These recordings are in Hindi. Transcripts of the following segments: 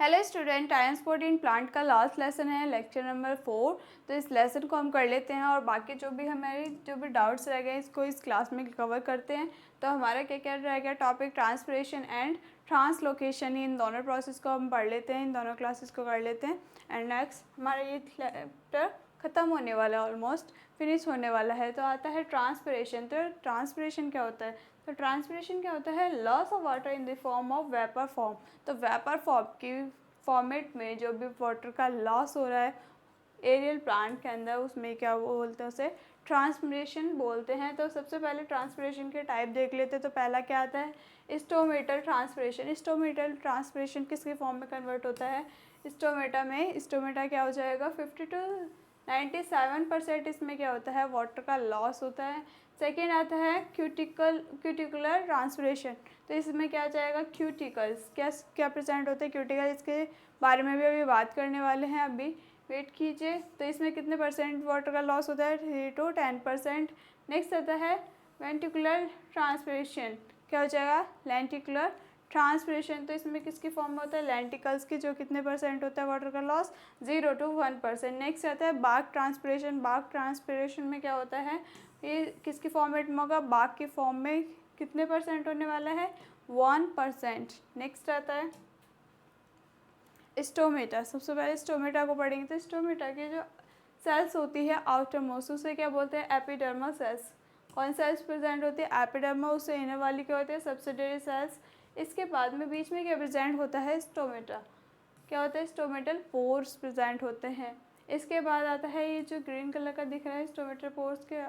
Hello student, transport in plant का लास्ट लेसन है, लेक्चर नंबर 4। तो इस लेसन को हम कर लेते हैं और बाकी जो भी डाउट्स रह गए इसको इस क्लास में कवर करते हैं। तो हमारा क्या क्या रह गया टॉपिक, ट्रांसपिरेशन एंड ट्रांसलोकेशन। इन दोनों प्रोसेस को हम पढ़ लेते हैं, इन दोनों क्लासेस को कर लेते हैं। एंड नेक्स्ट हमारा ये चैप्टर ख़त्म होने वाला है, ऑलमोस्ट फिनिश होने वाला है। तो आता है ट्रांसपिरेशन। तो ट्रांसपिरेशन क्या होता है? तो ट्रांसपिरेशन क्या होता है? Loss of water in the form of vapour form. तो वेपर फॉर्म की फॉर्मेट में जो भी वाटर का लॉस हो रहा है एरियल प्लांट के अंदर, उसमें क्या वो बोलते हैं, उसे ट्रांसपिरेशन बोलते हैं। तो सबसे पहले ट्रांसपिरेशन के टाइप देख लेते हैं। तो पहला क्या आता है? Stomatal transpiration. स्टोमेटल ट्रांसपिरेशन किसके फॉर्म में कन्वर्ट होता है? स्टोमेटा क्या हो जाएगा? 50 to 97% इसमें क्या होता है? वाटर का लॉस होता है। सेकेंड आता है क्यूटिकुलर ट्रांसपिरेशन। तो इसमें क्या आ जाएगा? क्यूटिकल्स क्या प्रेजेंट होते हैं? क्यूटिकल, इसके बारे में भी अभी बात करने वाले हैं, अभी वेट कीजिए। तो इसमें कितने परसेंट वाटर का लॉस होता है? 3 to 10%। नेक्स्ट आता है वेंटिकुलर ट्रांसपिरेशन। क्या हो जाएगा? Lenticular transpiration. तो इसमें किसकी फॉर्म में होता है? लेंटिकल्स की। जो कितने परसेंट होता है वाटर का लॉस? 0 to 1%। नेक्स्ट आता है बार्क ट्रांसपिरेशन। बार्क ट्रांसपिरेशन में क्या होता है? ये किसकी फॉर्मेट में होगा? बार्क की फॉर्म में कितने परसेंट होने वाला है? 1%। नेक्स्ट आता है स्टोमेटा। सबसे पहले स्टोमेटा को पढ़ेंगे। तो स्टोमेटा की जो सेल्स होती है आउटर मोस्ट, उसे क्या बोलते हैं? Epidermal cells. कौन सेल्स प्रेजेंट होती है? एपिडर्मल। उससे इनर वाली क्या होती है? Subsidiary cells. इसके बाद में बीच में क्या प्रेजेंट होता है? स्टोमेटा। क्या होता है? स्टोमेटल पोर्स प्रेजेंट होते हैं। इसके बाद आता है ये जो ग्रीन कलर का दिख रहा है स्टोमेटल पोर्स के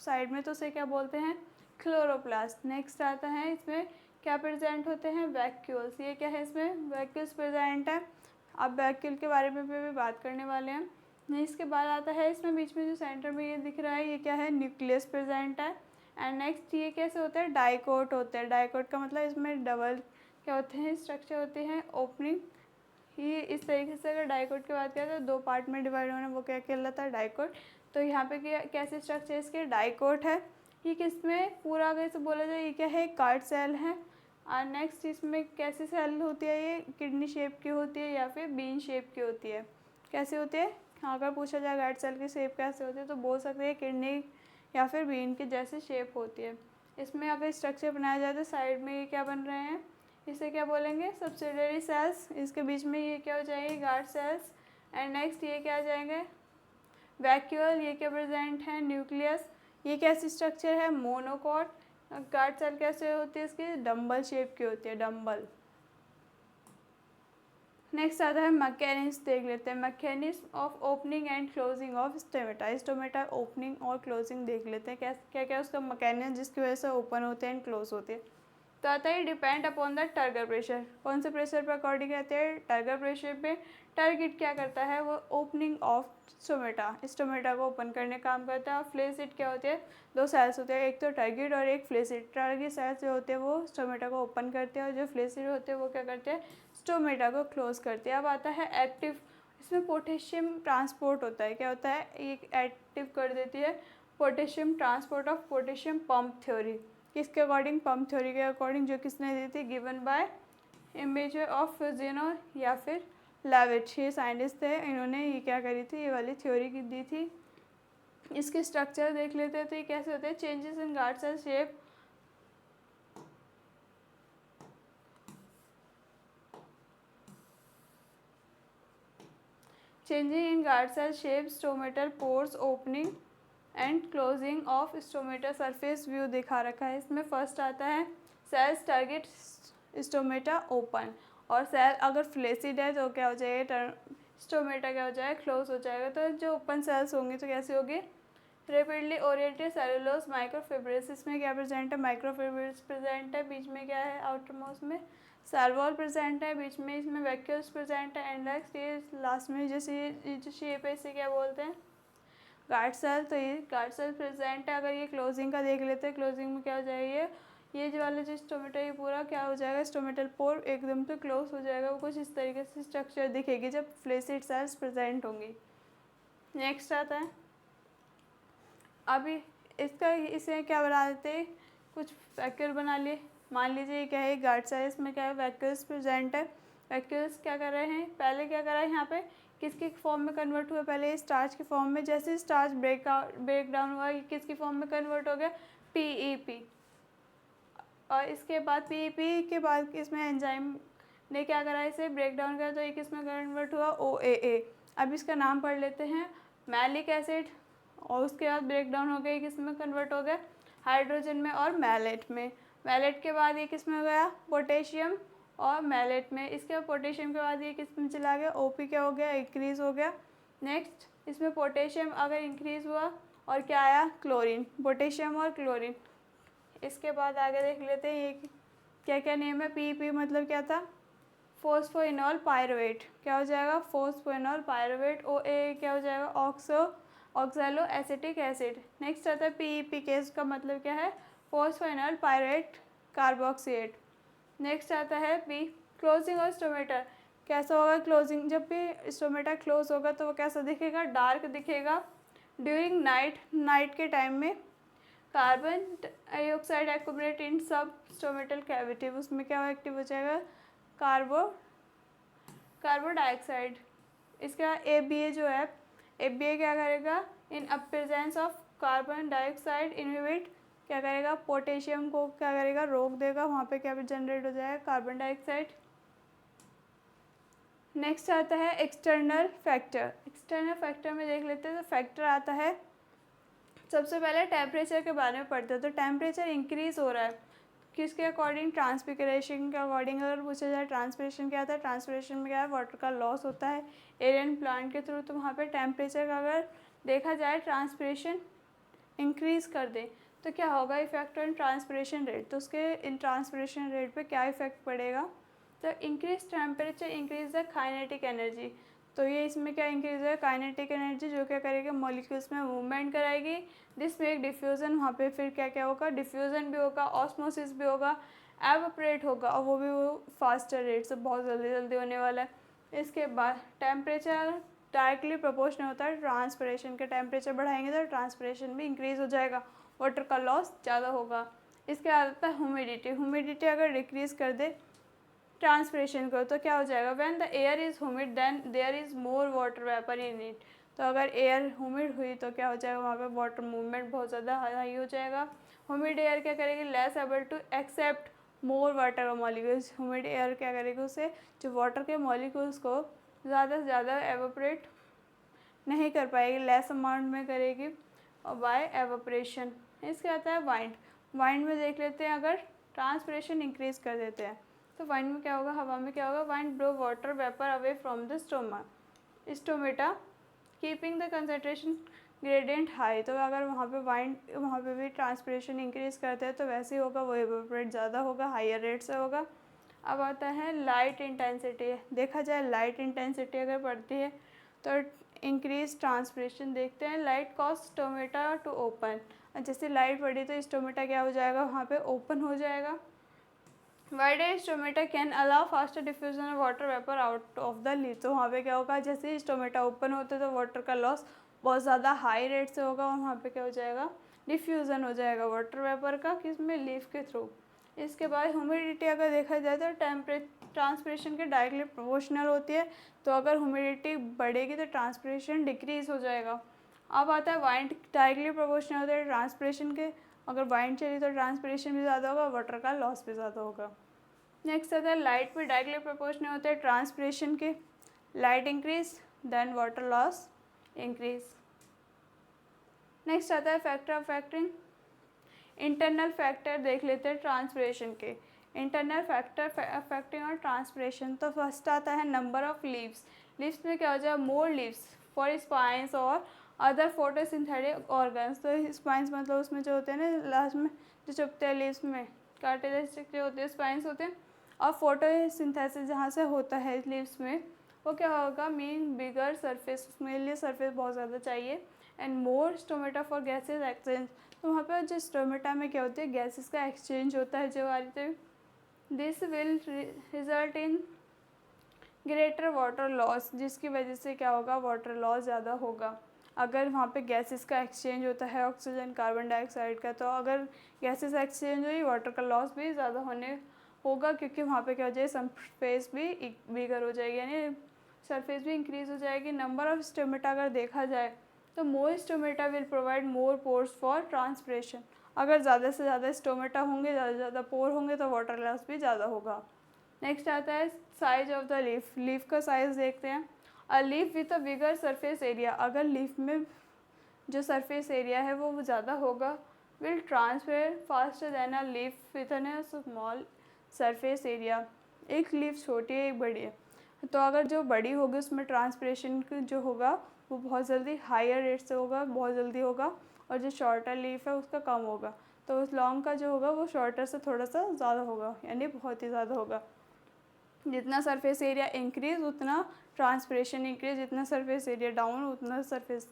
साइड में, तो उसे क्या बोलते हैं? क्लोरोप्लास्ट। नेक्स्ट आता है इसमें क्या प्रेजेंट होते हैं? वैक्यूल्स। ये क्या है? इसमें वैक्यूल्स प्रेजेंट है। अब वैक्यूल के बारे में भी बात करने वाले हैं। इसके बाद आता है इसमें बीच में जो सेंटर में ये दिख रहा है, ये क्या है? न्यूक्लियस प्रेजेंट है। एंड नेक्स्ट ये कैसे होता है? डाइकोट होते हैं। डाइकोट का मतलब इसमें डबल क्या होते हैं? स्ट्रक्चर होते हैं, ओपनिंग। ये इस तरीके से अगर डाइकोट की बात करें तो 2 पार्ट में डिवाइड होना, वो क्या कहलाता है? डाइकोट। तो यहाँ पे क्या कैसे स्ट्रक्चर इसके? डाइकोट है। ये किसमें पूरा अगर इसे बोला जाए, ये क्या है? कार्ड सेल है। और नेक्स्ट इसमें कैसी सेल होती है? ये किडनी शेप की होती है या फिर बीन शेप की होती है? कैसे होती है? अगर पूछा जाए गार्ड सेल की शेप कैसे होती है, तो बोल सकते हैं किडनी या फिर बीन की जैसी शेप होती है। इसमें अगर स्ट्रक्चर बनाया जाए तो साइड में ये क्या बन रहे हैं? इसे क्या बोलेंगे? Subsidiary cells. इसके बीच में ये क्या हो जाएगी? Guard cells. एंड नेक्स्ट ये क्या आ जाएंगे? वैक्यूल। ये क्या प्रेजेंट है? न्यूक्लियस। ये कैसी स्ट्रक्चर है? मोनोकॉट। गार्ड सेल कैसे होती है इसकी? डम्बल शेप की होती है, डम्बल। नेक्स्ट आता है मैकेनिज्म। देख लेते हैं mechanism of opening and closing of stomata. Stomata opening और क्लोजिंग देख लेते हैं क्या क्या उसका मैकेनिज्म जिसकी वजह से ओपन होते हैं एंड क्लोज होते हैं। तो आता है depend upon the turgor pressure. कौन से प्रेशर पर अकॉर्डिंग रहते हैं? टर्गर प्रेशर पे। टर्गिट क्या करता है? वो ओपनिंग ऑफ स्टोमेटा को ओपन करने का काम करता है। और फ्लेसिड क्या होते हैं? 2 सेल्स होते हैं, एक तो टर्गिट और एक फ्लेसिड। टर्गिट सेल्स जो होते हैं वो स्टोमेटा को ओपन करते हैं और जो फ्लेसिड होते हैं वो क्या करते हैं? स्टोमेटा को क्लोज करते हैं। अब आता है एक्टिव। इसमें पोटेशियम ट्रांसपोर्ट होता है। क्या होता है? एक एक्टिव कर देती है potassium transport of potassium pump theory. किसके अकॉर्डिंग? पंप थ्योरी के अकॉर्डिंग, जो किसने दी थी? गिवन बाय इमेजर ऑफ फ्यूजिनो या फिर लेविट। ये साइंटिस्ट थे, इन्होंने ये क्या करी थी? ये वाली थ्योरी की दी थी। इसके स्ट्रक्चर देख लेते हैं। तो ये कैसे होते हैं? Changes in guard cell shape. Changing in guard cell shape, stomatal pores opening and closing of stomata surface view दिखा रखा है। इसमें फर्स्ट आता है सेल्स टारगेट स्टोमेटा ओपन। और सेल अगर फ्लेसिड है तो क्या हो जाएगा? स्टोमेटा क्या हो जाएगा? क्लोज हो जाएगा। तो जो ओपन सेल्स होंगी तो कैसे होगी? Rapidly oriented cellulose microfibrils. इसमें क्या प्रेजेंट है? माइक्रोफिब्रिल्स प्रेजेंट है। बीच में क्या है? आउटर मोस्ट में सेल वॉल प्रेजेंट है। बीच में इसमें वैक्यूल्स प्रेजेंट है। एंड ये लास्ट में जैसे ये जो शेप है इसे क्या बोलते हैं? Guard cell. तो ये गार्ड सेल प्रेजेंट है। अगर ये क्लोजिंग का देख लेते हैं, क्लोजिंग में क्या हो जाएगा? ये जो वाला जो स्टोमेटा ये पूरा क्या हो जाएगा? स्टोमेटल पोर एकदम से क्लोज हो जाएगा। वो कुछ इस तरीके से स्ट्रक्चर दिखेगी जब फ्लेसिड सेल्स प्रेजेंट होंगी। नेक्स्ट आता है अभी इसका, इसे क्या बना देते हैं? कुछ वैक्यूल बना लिए। मान लीजिए क्या है? Guard cell. इसमें क्या है? वैक्यूल्स प्रेजेंट है। वैक्यूल्स क्या कर रहे हैं, पहले क्या कर रहा है यहाँ पे किसके फॉर्म में कन्वर्ट हुआ, पहले स्टार्च के फॉर्म में, जैसे स्टार्च ब्रेक डाउन हुआ ये किसकी फॉर्म में कन्वर्ट हो गया, पीईपी। और इसके बाद पीईपी के बाद इसमें एंजाइम ने क्या करा, इसे ब्रेक डाउन करा, तो ये किसमें कन्वर्ट हुआ, ओएए। अब इसका नाम पढ़ लेते हैं, मैलिक एसिड। और उसके बाद ब्रेक डाउन हो गया, किसमें कन्वर्ट हो गया, हाइड्रोजन में और मैलेट में। मैलेट के बाद ये किसमें हो गया, पोटेशियम और मैलेट में। इसके बाद पोटेशियम के बाद ये किसमें चला गया, ओपी क्या हो गया, इंक्रीज़ हो गया। नेक्स्ट इसमें पोटेशियम अगर इंक्रीज़ हुआ और क्या आया, क्लोरीन, पोटेशियम और क्लोरीन। इसके बाद आगे देख लेते हैं ये क्या क्या नेम है, पीपी मतलब क्या था, फोस्फोइनॉल पायरुवेट, क्या हो जाएगा, फोस्फोइनॉल पायरुवेट। ओए क्या हो जाएगा, ऑक्सैलो एसिटिक एसिड। नेक्स्ट आता है पीईपी के, इसका मतलब क्या है, फोस्फोइनॉल पायरुवेट कार्बोक्सिलेट। नेक्स्ट आता है पी, क्लोजिंग और स्टोमेटा। कैसा होगा क्लोजिंग, जब भी स्टोमेटा क्लोज होगा तो वो कैसा दिखेगा, डार्क दिखेगा। ड्यूरिंग नाइट के टाइम में कार्बन डाइऑक्साइड एक्यूमुलेट इन सब स्टोमेटल कैविटी, उसमें क्या एक्टिव हो जाएगा, कार्बन डाइऑक्साइड। इसका एबीए जो है, एबीए क्या करेगा, in presence of carbon dioxide inhibit क्या करेगा, पोटेशियम को क्या करेगा, रोक देगा, वहाँ पे क्या जनरेट हो जाएगा, कार्बन डाइऑक्साइड। नेक्स्ट आता है एक्सटर्नल फैक्टर। एक्सटर्नल फैक्टर में देख लेते हैं, तो फैक्टर आता है, सबसे पहले टेम्परेचर के बारे में पढ़ते हैं। तो टेम्परेचर इंक्रीज़ हो रहा है किसके अकॉर्डिंग, ट्रांसपिरेशन के अकॉर्डिंग। अगर पूछा जाए ट्रांसपिरेशन क्या था है, ट्रांसपिरेशन में क्या है, वाटर का लॉस होता है एरियन प्लांट के थ्रू। तो वहाँ पे टेम्परेचर का अगर देखा जाए ट्रांसपिरेशन इंक्रीज़ कर दे तो क्या होगा, इफेक्ट ऑन ट्रांसपिरेशन रेट। तो उसके इन ट्रांसपिरेशन रेट पे क्या इफेक्ट पड़ेगा, तो increase temperature increase the kinetic energy. तो ये इसमें क्या इंक्रीज है, काइनेटिक एनर्जी, जो क्या करेगी, मॉलिक्यूल्स में मूवमेंट कराएगी। दिस में एक डिफ्यूज़न, वहाँ पे फिर क्या क्या होगा, डिफ्यूज़न भी होगा, ऑस्मोसिस भी होगा, एवोपरेट होगा, और वो भी वो फास्टर रेट से बहुत जल्दी जल्दी होने वाला है। इसके बाद टेम्परेचर डायरेक्टली प्रोपोर्शनल होता है ट्रांसपिरेशन के, टेम्परेचर बढ़ाएंगे तो ट्रांसपिरेशन भी इंक्रीज़ हो जाएगा, वाटर का लॉस ज़्यादा होगा। इसके बाद आता है ह्यूमिडिटी। ह्यूमिडिटी अगर डिक्रीज़ कर दे ट्रांसपिरेशन को तो क्या हो जाएगा, when the air is humid then there is more water vapour in it. तो अगर एयर ह्यूमिड हुई तो क्या हो जाएगा, वहाँ पे वाटर मूवमेंट बहुत ज़्यादा हाई हो जाएगा। ह्यूमिड एयर क्या करेगी, less able to accept more water molecules. Humid air क्या करेगी, उसे जो वाटर के मॉलिक्यूल्स को ज़्यादा से ज़्यादा एवोपरेट नहीं कर पाएगी, लेस अमाउंट में करेगी और बाय एवोपरेशन। इसके आता है वाइंड। वाइंड में देख लेते हैं, अगर ट्रांसपिरेशन इंक्रीज़ कर देते हैं तो वाइंड में क्या होगा, हवा में क्या होगा, wind blow water vapour away from the stomata keeping the concentration gradient high. तो अगर वहाँ पे वाइंड, वहाँ पे भी ट्रांसपिरेशन इंक्रीज़ करते हैं तो वैसे ही होगा, वो एवोपरेट ज़्यादा होगा, हायर रेट से होगा। अब आता है लाइट इंटेंसिटी। देखा जाए लाइट इंटेंसिटी अगर बढ़ती है तो इंक्रीज ट्रांसपिरेशन। देखते हैं, light cause stomata to open. जैसे लाइट बढ़ी तो स्टोमेटा क्या हो जाएगा, वहाँ पे ओपन हो जाएगा। Wider stomata can allow faster diffusion of water vapour out of the leaf. तो वहाँ पे क्या होगा, जैसे ही स्टोमेटा ओपन होते तो वाटर का लॉस बहुत ज़्यादा हाई रेट से होगा और वहाँ पे क्या हो जाएगा, डिफ्यूज़न हो जाएगा वाटर वेपर का, किस में, लीफ के थ्रू। इसके बाद ह्यूमिडिटी अगर देखा जाए तो ट्रांसपिरेशन के डायरेक्टली प्रोपोर्शनल होती है। तो अगर ह्यूमिडिटी बढ़ेगी तो ट्रांसपिरेशन डिक्रीज़ हो जाएगा। अब आता है वाइंड, डायरेक्टली प्रोपोर्शनल होता है ट्रांसपिरेशन के। अगर वाइंड चली तो ट्रांसपिरेशन भी ज़्यादा होगा, वाटर का लॉस भी ज़्यादा होगा। नेक्स्ट आता है लाइट भी डायरेक्टली प्रोपोर्शनल होते हैं ट्रांसपिरेशन के। Light increase then water loss increase. Next आता है factor of factoring. Internal factor देख लेते हैं ट्रांसपिरेशन के, इंटरनल फैक्टर अफेक्टिंग और ट्रांसपिरेशन। तो फर्स्ट आता है नंबर ऑफ लीव्स। लीव्स में क्या हो जाएगा, मोर लीव्स फॉर स्पाइंस और अदर फोटोसिंथेटिक ऑर्गन्स। तो स्पाइंस मतलब उसमें जो होते हैं ना लास्ट में जो चुपते हैं लीव्स में, कार्टिलेजिक जो होते हैं स्पाइंस होते हैं। और फोटोसिंथेसिस जहाँ से होता है लीव्स में, वो क्या होगा, मीन बिगर सरफेस, उसमें लिए सरफेस बहुत ज़्यादा चाहिए। And more stomata for gases exchange. तो वहाँ पर जो स्टोमेटा में क्या होती है, गैसेस का एक्सचेंज होता है जो आ रही थे। This will result in greater water loss, जिसकी वजह से क्या होगा, वाटर लॉस ज़्यादा होगा। अगर वहाँ पे गैसेस का एक्सचेंज होता है, ऑक्सीजन कार्बन डाइऑक्साइड का, तो अगर गैसेस एक्सचेंज हुई वाटर का लॉस भी ज़्यादा होने होगा, क्योंकि वहाँ पे क्या हो जाएगी, सरफेस भी बिगर हो जाएगी, यानी सरफेस भी इंक्रीज हो जाएगी। नंबर ऑफ स्टोमेटा अगर देखा जाए तो more stomata will provide more pores for transpiration. अगर ज़्यादा से ज़्यादा स्टोमेटा होंगे, ज़्यादा से ज़्यादा पोर होंगे तो वाटर लॉस भी ज़्यादा होगा। नेक्स्ट आता है size of the leaf. Leaf का साइज़ देखते हैं। A leaf with a bigger surface area, अगर लीफ में जो सरफेस एरिया है वो ज़्यादा होगा, will transfer faster than a leaf with a small surface area. एक लीफ छोटी है, एक बड़ी है, तो अगर जो बड़ी होगी उसमें ट्रांसपिरेशन जो होगा वो बहुत जल्दी हायर रेट से होगा, बहुत जल्दी होगा, और जो शॉर्टर लीफ है उसका कम होगा। तो उस लॉन्ग का जो होगा वो शॉर्टर से थोड़ा सा ज़्यादा होगा, यानी बहुत ही ज़्यादा होगा। जितना सरफेस एरिया इंक्रीज उतना ट्रांसपिरेशन इंक्रीज, जितना सरफेस एरिया डाउन उतना सरफेस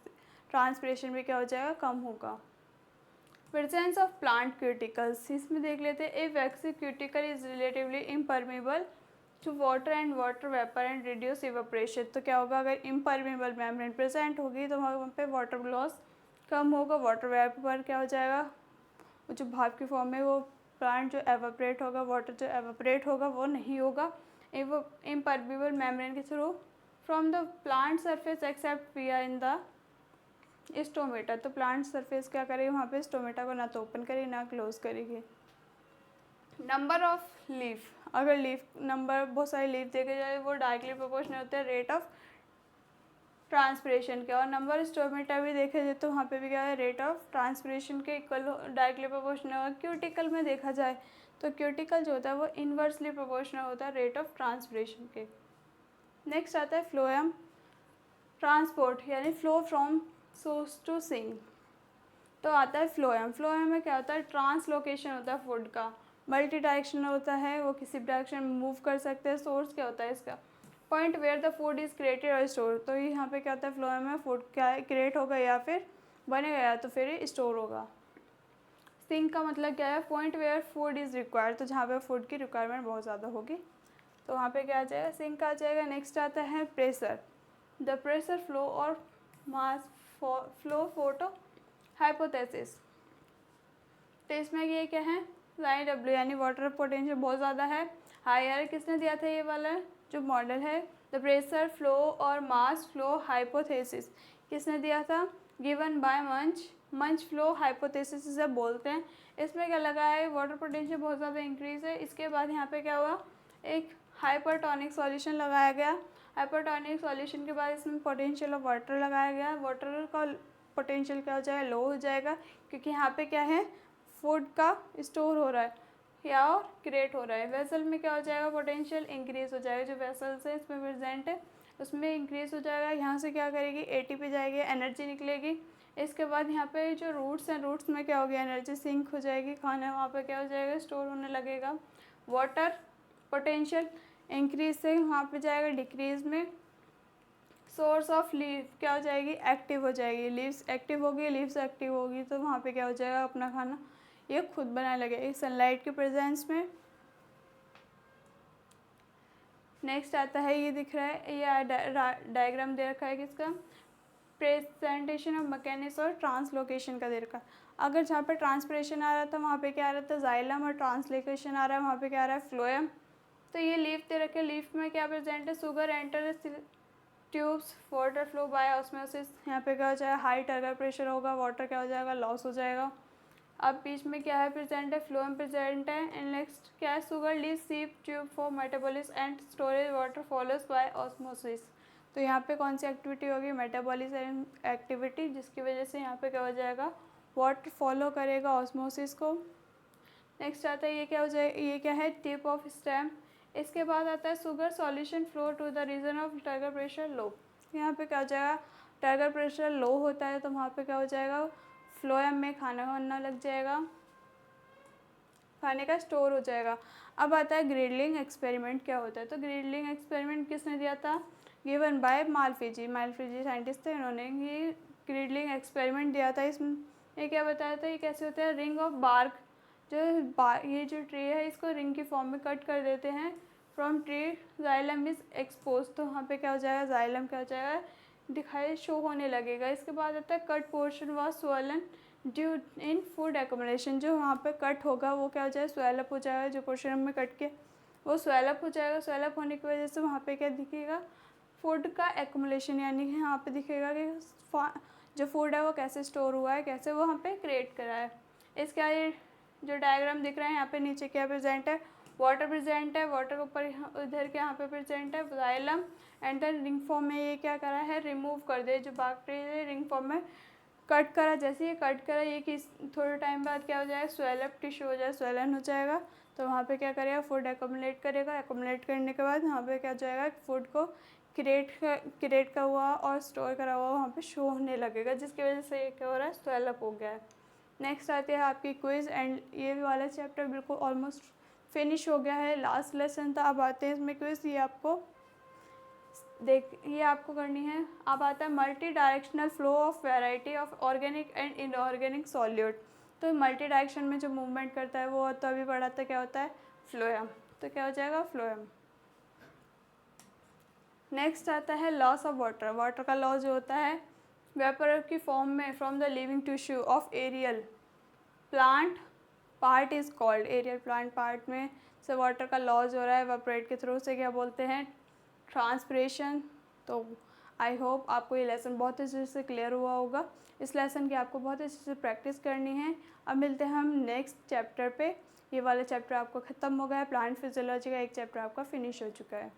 ट्रांसपिरेशन भी क्या हो जाएगा, कम होगा। प्रेजेंस ऑफ प्लांट क्यूटिकल्स, इसमें देख लेते हैं। A waxy cuticle is relatively impermeable to water and water vapour and reduce evaporation. तो क्या होगा, अगर इम्परमेबल मेम्ब्रेन प्रेजेंट होगी तो वहाँ पे वाटर लॉस कम होगा, वाटर वेपर क्या हो जाएगा, वो जो भाप की फॉर्म में वो प्लांट जो एवेपोरेट होगा, वाटर जो एवेपोरेट होगा वो नहीं होगा इम्परमेबल मेम्ब्रेन के through from the plant surface except via in the stomata. तो प्लांट सरफेस क्या करेगी, वहाँ पे स्टोमेटा को ना तो ओपन करेगी ना क्लोज करेगी। नंबर ऑफ लीफ, अगर लीफ नंबर बहुत सारे लीफ देखे जाए वो डायरेक्टली प्रोपोर्शनल होते हैं रेट ऑफ ट्रांसपिरेशन के, और नंबर स्टोमेटा भी देखे जाए तो वहाँ पे भी क्या है, रेट ऑफ ट्रांसपिरेशन के इक्वल डायरेक्टली प्रोपोर्शनल। क्यूटिकल में देखा जाए तो क्यूटिकल जो होता है वो इन्वर्सली प्रोपोर्शनल होता है रेट ऑफ ट्रांसपिरेशन के। नेक्स्ट आता है फ्लोएम ट्रांसपोर्ट, यानी flow from source to sink. तो आता है फ्लोएम। फ्लोएम में क्या होता है, ट्रांसलोकेशन होता है फूड का, मल्टी डायरेक्शनल होता है, वो किसी भी डायरेक्शन में मूव कर सकते हैं। सोर्स क्या होता है इसका, point where the food is created और स्टोर। तो यहाँ पे क्या होता है, फ्लोएम में फूड क्या है, क्रिएट होगा या फिर बनेगा या तो फिर स्टोर होगा। सिंक का मतलब क्या है, point where food is required, तो जहाँ पे फूड की रिक्वायरमेंट बहुत ज़्यादा होगी तो वहाँ पे क्या आ जाएगा, सिंक आ जाएगा। नेक्स्ट आता है प्रेशर। द प्रेशर फ्लो और मास फ्लो फोटो हाइपोथेसिस। तो इसमें ये क्या है, साइन डब्ल्यू, यानी वाटर पोटेंशियल बहुत ज़्यादा है, हायर। किसने दिया था ये वाला जो मॉडल है, द प्रेशर फ्लो और मास फ्लो हाइपोथेसिस, किसने दिया था, गिवन बाय मंच फ्लो हाइपोथेसिस इसे बोलते हैं। इसमें क्या लगा है, वाटर पोटेंशियल बहुत ज़्यादा इंक्रीज है। इसके बाद यहाँ पे क्या हुआ, एक हाइपरटोनिक सॉल्यूशन लगाया गया। हाइपरटोनिक सॉल्यूशन के बाद इसमें पोटेंशियल ऑफ वाटर लगाया गया। वाटर का पोटेंशियल क्या हो जाएगा, लो हो जाएगा, क्योंकि यहाँ पे क्या है, फूड का स्टोर हो रहा है या और क्रिएट हो रहा है। वेसल में क्या हो जाएगा, पोटेंशियल इंक्रीज हो जाएगा, जो वेसल्स है इसमें प्रेजेंट है उसमें इंक्रीज हो जाएगा। यहाँ से क्या करेगी, एटीपी जाएगी, एनर्जी निकलेगी। इसके बाद यहाँ पे जो रूट्स हैं, रूट्स में क्या होगी, एनर्जी सिंक हो जाएगी, खाना वहाँ पे क्या हो जाएगा, स्टोर होने लगेगा। वाटर पोटेंशियल इंक्रीज से वहाँ पे जाएगा डिक्रीज में। सोर्स ऑफ लीफ क्या हो जाएगी, एक्टिव हो जाएगी, लीव्स एक्टिव होगी, लीव्स एक्टिव होगी तो वहाँ पे क्या हो जाएगा, अपना खाना ये खुद बनाने लगेगा सनलाइट के प्रेजेंस में। नेक्स्ट आता है, ये दिख रहा है, ये डायग्राम दे रखा है किसका, प्रेजेंटेशन ऑफ मैकेनिक्स और ट्रांसलोकेशन का दे रखा है। अगर जहाँ पे ट्रांसपिरेशन आ रहा था वहाँ पे क्या आ रहा था, जाइलम, और ट्रांसलोकेशन आ रहा है वहाँ पे क्या आ रहा है, फ्लोएम। तो ये लीफ दे रखे, लीफ में क्या प्रेजेंट है, sugar enter tubes, water flow bye osmosis. यहाँ पे क्या हो जाएगा, हाई टर्गर प्रेशर होगा, वाटर क्या हो जाएगा, लॉस हो जाएगा। अब बीच में क्या है प्रेजेंट है, फ्लोएम प्रेजेंट है। एंड नेक्स्ट क्या है, sugar leave sieve tube for metabolism and storage, water follows by osmosis. तो यहाँ पे कौन सी एक्टिविटी होगी, मेटाबॉलिस एक्टिविटी, जिसकी वजह से यहाँ पे क्या हो जाएगा, वाटर फॉलो करेगा ऑस्मोसिस को। नेक्स्ट आता है, ये क्या हो जाएगा, ये क्या है, टिप ऑफ स्टेम। इसके बाद आता है sugar solution flow to the region of turgor pressure low. यहाँ पे क्या हो जाएगा, टर्गर प्रेशर लो होता है तो वहाँ पे क्या हो जाएगा, फ्लोएम में खाना बनना लग जाएगा, खाने का स्टोर हो जाएगा। अब आता है ग्रिडलिंग एक्सपेरिमेंट क्या होता है। तो ग्रिडलिंग एक्सपेरिमेंट किसने दिया था, गिवन बाय मालफिजी साइंटिस्ट थे, इन्होंने ये ग्रिडलिंग एक्सपेरिमेंट दिया था। इसमें ये क्या बताया था, ये कैसे होता है, रिंग ऑफ बार्क, ये जो ट्री है इसको रिंग की फॉर्म में कट कर देते हैं from tree, xylem is expose. तो वहाँ पे क्या हो जाएगा, जाइलम क्या हो जाएगा, दिखाई शो होने लगेगा। इसके बाद आता है कट पोर्शन व स्वलन ड्यू इन फूड एक्यूमुलेशन, जो वहाँ पे कट होगा वो क्या हो जाएगा, स्वेलअप हो जाएगा। जो पोर्शन में कट के वो स्वेलअप हो जाएगा। स्वेलअप होने की वजह से वहाँ पे क्या दिखेगा, फूड का एक्यूमुलेशन, यानी कि यहाँ पे दिखेगा कि जो फूड है वो कैसे स्टोर हुआ है, कैसे वो वहाँ पे क्रिएट करा है। इसका ये जो डायग्राम दिख रहा है यहाँ पे नीचे क्या प्रेजेंट है, वाटर प्रेजेंट है। वाटर के ऊपर इधर के यहाँ पे प्रेजेंट है xylem, and then ring form में ये क्या करा है, रिमूव कर दे। जो बैक्टीरिया रिंग फॉर्म में कट करा, जैसे ये कट करा ये किस थोड़े टाइम बाद क्या हो जाएगा, स्वेलअप टिश्यू हो जाएगा, स्वेलन हो जाएगा। तो वहाँ पे क्या करेगा, फूड एक्यूमुलेट करेगा। एक्यूमुलेट करने के बाद वहाँ पे क्या हो जाएगा, फूड को क्रिएट का हुआ और स्टोर करा हुआ वहाँ पे शो होने लगेगा, जिसकी वजह से ये क्या हो रहा है, स्वेलअप हो गया है। नेक्स्ट आते हैं आपकी क्विज़, एंड ये वाला चैप्टर बिल्कुल ऑलमोस्ट फिनिश हो गया है, लास्ट लेसन था। अब आते हैं इसमें क्विज़, ये आपको करनी है। अब आता है multi directional flow of variety of organic and inorganic solute. तो मल्टी डायरेक्शन में जो मूवमेंट करता है वो तो अभी पढ़ा था, क्या होता है, फ्लोएम। तो क्या हो जाएगा, फ्लोएम। नेक्स्ट आता है लॉस ऑफ वाटर। वाटर का लॉस जो होता है वेपर की फॉर्म में from the living tissue of aerial plant part is called. Aerial plant part में से वाटर का लॉस हो रहा है वेपरेट के थ्रू से, क्या बोलते हैं, ट्रांसपिरेशन। तो आई होप आपको ये लेसन बहुत अच्छे से क्लियर हुआ होगा। इस लेसन की आपको बहुत अच्छे से प्रैक्टिस करनी है। अब मिलते हैं हम नेक्स्ट चैप्टर पे। ये वाला चैप्टर आपको ख़त्म हो गया है, प्लांट फिजियोलॉजी का एक चैप्टर आपका फिनिश हो चुका है।